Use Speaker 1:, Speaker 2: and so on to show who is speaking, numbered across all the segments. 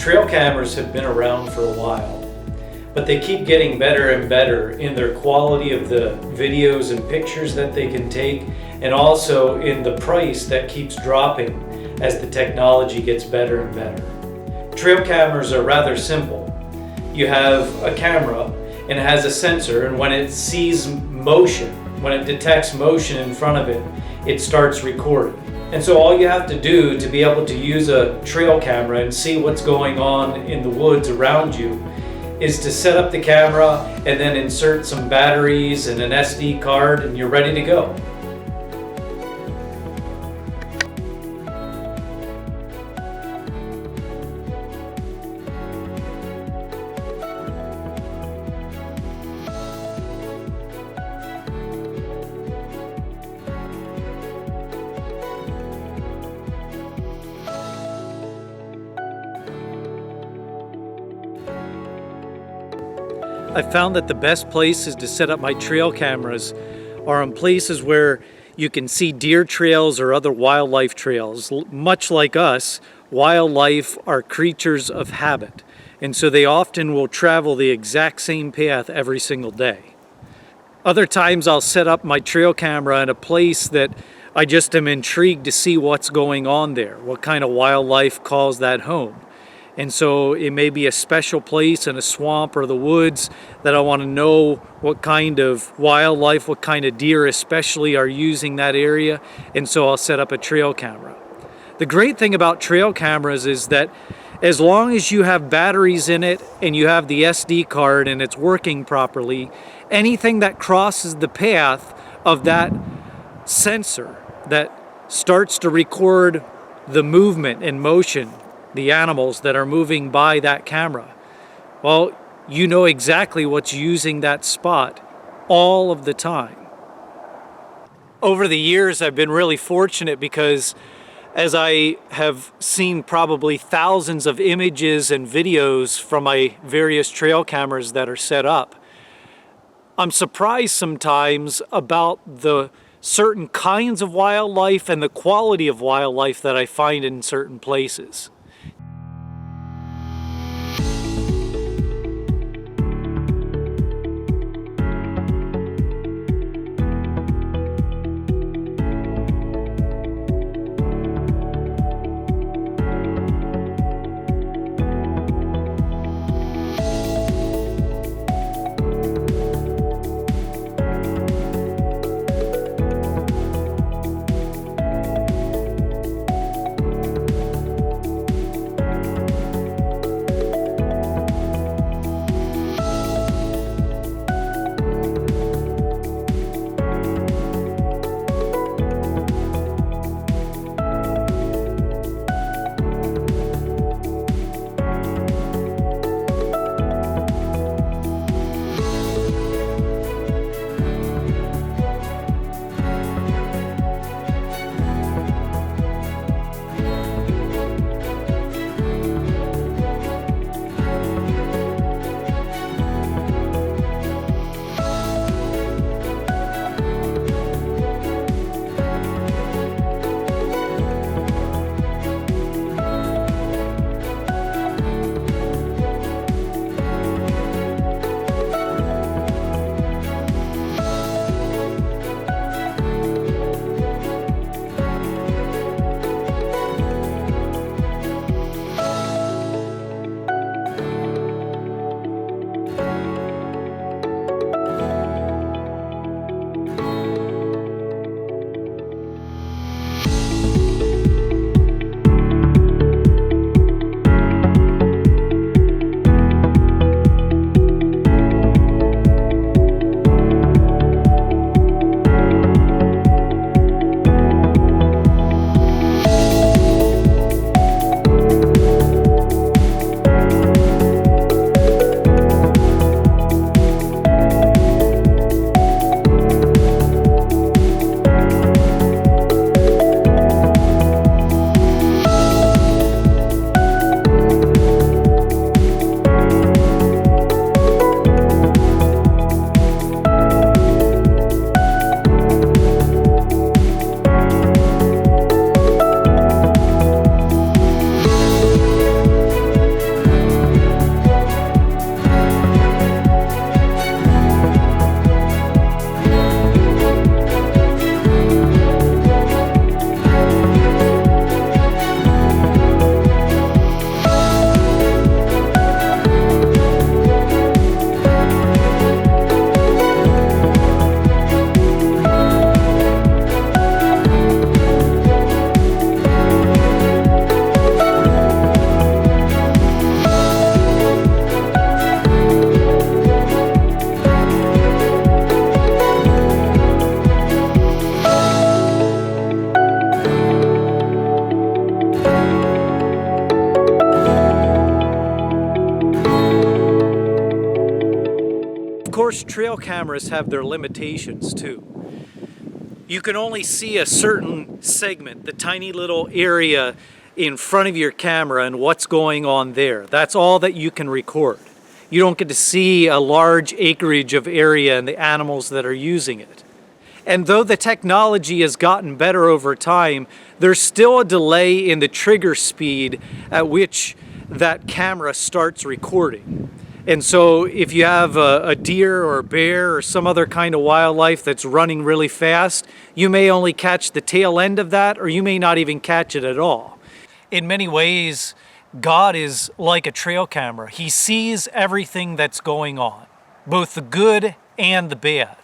Speaker 1: Trail cameras have been around for a while, but they keep getting better and better in their quality of the videos and pictures that they can take, and also in the price that keeps dropping as the technology gets better and better. Trail cameras are rather simple. You have a camera and it has a sensor, and when it sees motion, when it detects motion in front of it, it starts recording. And so all you have to do to be able to use a trail camera and see what's going on in the woods around you is to set up the camera and then insert some batteries and an SD card, and you're ready to go. I found that the best places to set up my trail cameras are in places where you can see deer trails or other wildlife trails. Much like us, wildlife are creatures of habit, and so they often will travel the exact same path every single day. Other times I'll set up my trail camera in a place that I just am intrigued to see what's going on there, what kind of wildlife calls that home. And so it may be a special place in a swamp or the woods that I want to know what kind of wildlife, what kind of deer especially are using that area, and so I'll set up a trail camera. The great thing about trail cameras is that as long as you have batteries in it and you have the SD card and it's working properly, anything that crosses the path of that sensor that starts to record the movement and motion, the animals that are moving by that camera, well, you know exactly what's using that spot all of the time. Over the years, I've been really fortunate because as I have seen probably thousands of images and videos from my various trail cameras that are set up, I'm surprised sometimes about the certain kinds of wildlife and the quality of wildlife that I find in certain places. course, trail cameras have their limitations too. You can only see a certain segment, the tiny little area in front of your camera and what's going on there. That's all that you can record. You don't get to see a large acreage of area and the animals that are using it. And though the technology has gotten better over time, there's still a delay in the trigger speed at which that camera starts recording. And so if you have a deer or a bear or some other kind of wildlife that's running really fast, you may only catch the tail end of that, or you may not even catch it at all. In many ways, God is like a trail camera. He sees everything that's going on, both the good and the bad.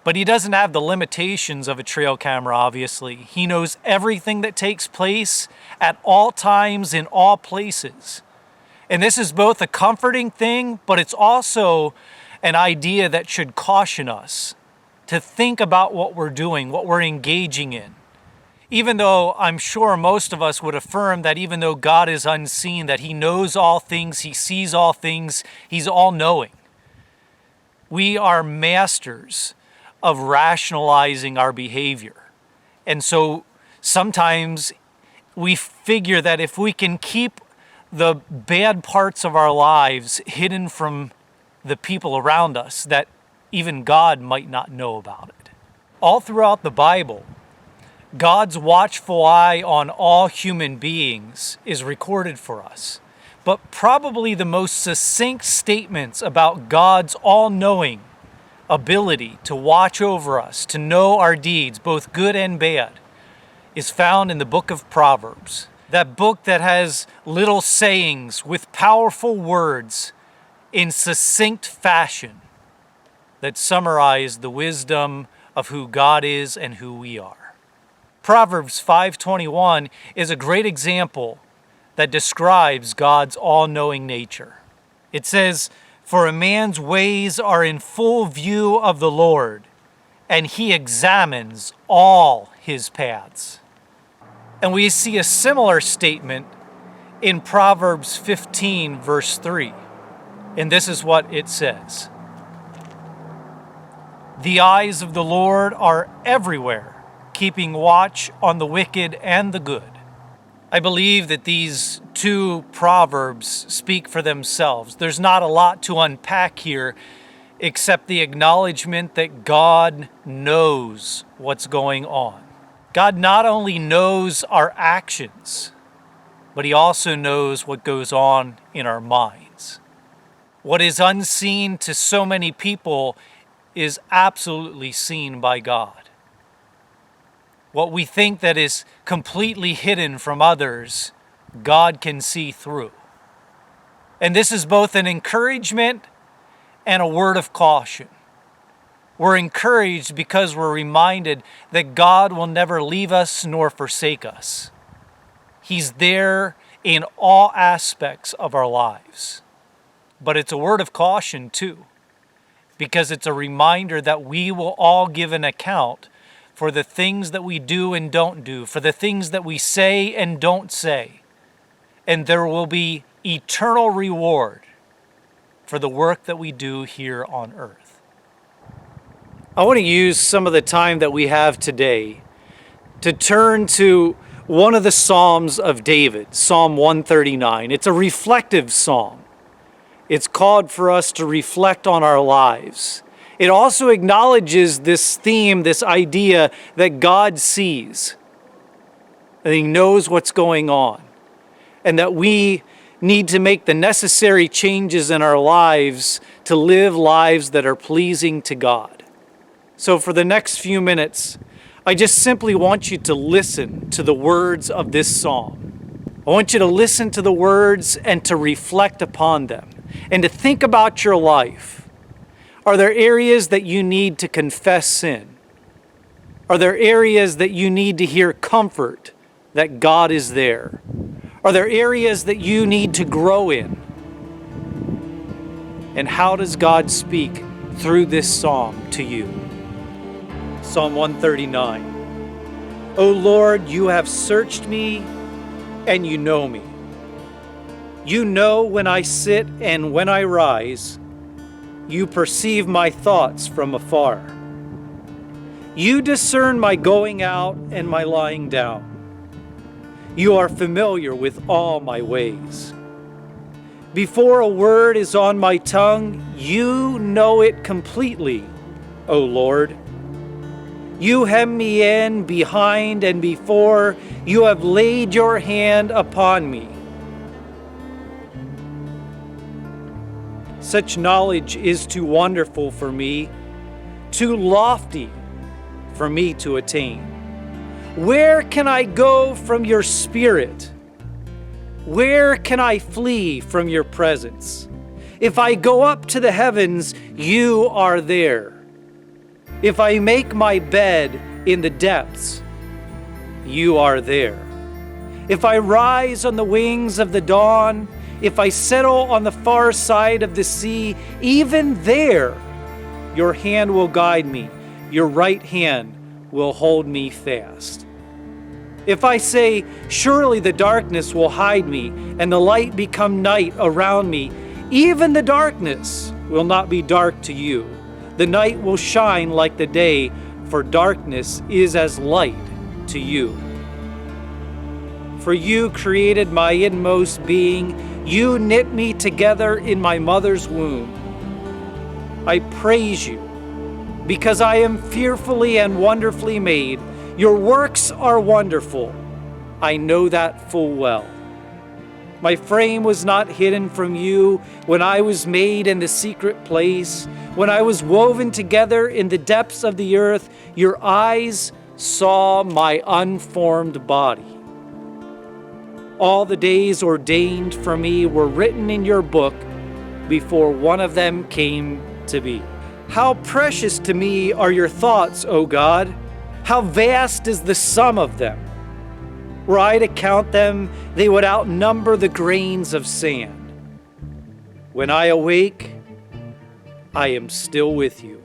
Speaker 1: But he doesn't have the limitations of a trail camera, obviously. He knows everything that takes place at all times in all places. And this is both a comforting thing, but it's also an idea that should caution us to think about what we're doing, what we're engaging in. Even though I'm sure most of us would affirm that even though God is unseen, that he knows all things, he sees all things, he's all-knowing. We are masters of rationalizing our behavior. And so sometimes we figure that if we can keep the bad parts of our lives hidden from the people around us, that even God might not know about it. All throughout the Bible, God's watchful eye on all human beings is recorded for us. But probably the most succinct statements about God's all-knowing ability to watch over us, to know our deeds, both good and bad, is found in the book of Proverbs. That book that has little sayings with powerful words in succinct fashion that summarize the wisdom of who God is and who we are. Proverbs 5:21 is a great example that describes God's all-knowing nature. It says, "For a man's ways are in full view of the Lord, and he examines all his paths." And we see a similar statement in Proverbs 15, verse 3. And this is what it says. "The eyes of the Lord are everywhere, keeping watch on the wicked and the good." I believe that these two proverbs speak for themselves. There's not a lot to unpack here except the acknowledgement that God knows what's going on. God not only knows our actions, but he also knows what goes on in our minds. What is unseen to so many people is absolutely seen by God. What we think that is completely hidden from others, God can see through. And this is both an encouragement and a word of caution. We're encouraged because we're reminded that God will never leave us nor forsake us. He's there in all aspects of our lives. But it's a word of caution too, because it's a reminder that we will all give an account for the things that we do and don't do, for the things that we say and don't say. And there will be eternal reward for the work that we do here on earth. I want to use some of the time that we have today to turn to one of the Psalms of David, Psalm 139. It's a reflective psalm. It's called for us to reflect on our lives. It also acknowledges this theme, this idea that God sees, that he knows what's going on, and that we need to make the necessary changes in our lives to live lives that are pleasing to God. So for the next few minutes, I just simply want you to listen to the words of this psalm. I want you to listen to the words and to reflect upon them and to think about your life. Are there areas that you need to confess sin? Are there areas that you need to hear comfort that God is there? Are there areas that you need to grow in? And how does God speak through this psalm to you? Psalm 139. O Lord, you have searched me and you know me. You know when I sit and when I rise. You perceive my thoughts from afar. You discern my going out and my lying down. You are familiar with all my ways. Before a word is on my tongue, you know it completely, O Lord. You hem me in behind and before. You have laid your hand upon me. Such knowledge is too wonderful for me, too lofty for me to attain. Where can I go from your spirit? Where can I flee from your presence? If I go up to the heavens, you are there. If I make my bed in the depths, you are there. If I rise on the wings of the dawn, if I settle on the far side of the sea, even there your hand will guide me, your right hand will hold me fast. If I say, surely the darkness will hide me, and the light become night around me, even the darkness will not be dark to you. The night will shine like the day, for darkness is as light to you. For you created my inmost being, you knit me together in my mother's womb. I praise you, because I am fearfully and wonderfully made. Your works are wonderful. I know that full well. My frame was not hidden from you when I was made in the secret place. When I was woven together in the depths of the earth, your eyes saw my unformed body. All the days ordained for me were written in your book before one of them came to be. How precious to me are your thoughts, O God! How vast is the sum of them! Were I to count them, they would outnumber the grains of sand. When I awake, I am still with you.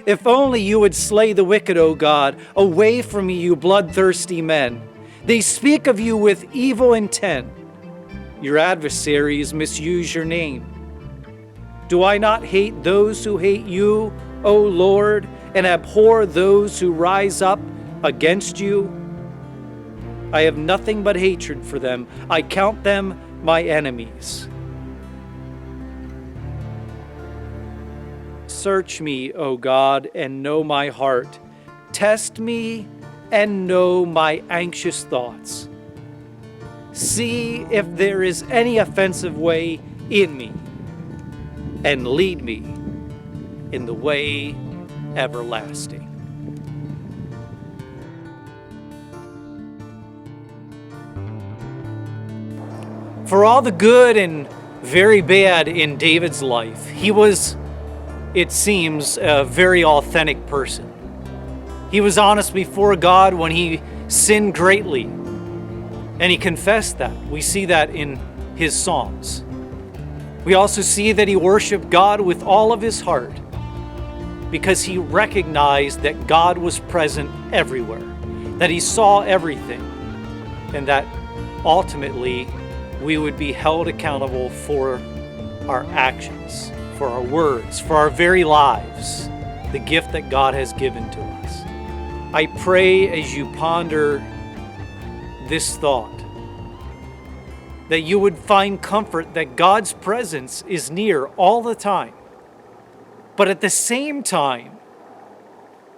Speaker 1: If only you would slay the wicked, O God! Away from me, you bloodthirsty men! They speak of you with evil intent. Your adversaries misuse your name. Do I not hate those who hate you, O Lord, and abhor those who rise up against you? I have nothing but hatred for them. I count them my enemies. Search me, O God, and know my heart. Test me and know my anxious thoughts. See if there is any offensive way in me, and lead me in the way everlasting. For all the good and very bad in David's life, he was, it seems, a very authentic person. He was honest before God when he sinned greatly, and he confessed that. We see that in his Psalms. We also see that he worshiped God with all of his heart because he recognized that God was present everywhere, that he saw everything, and that ultimately we would be held accountable for our actions, for our words, for our very lives, the gift that God has given to us. I pray as you ponder this thought, that you would find comfort that God's presence is near all the time. But at the same time,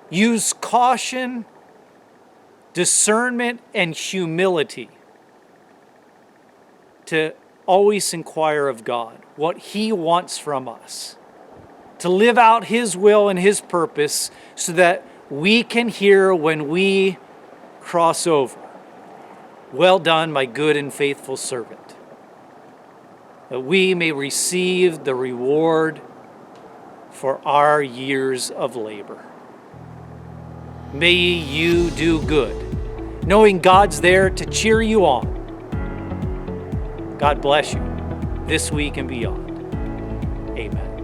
Speaker 1: use caution, discernment, and humility to always inquire of God what he wants from us, to live out his will and his purpose so that we can hear when we cross over. Well done, my good and faithful servant. That we may receive the reward for our years of labor. May you do good, knowing God's there to cheer you on. God bless you this week and beyond. Amen.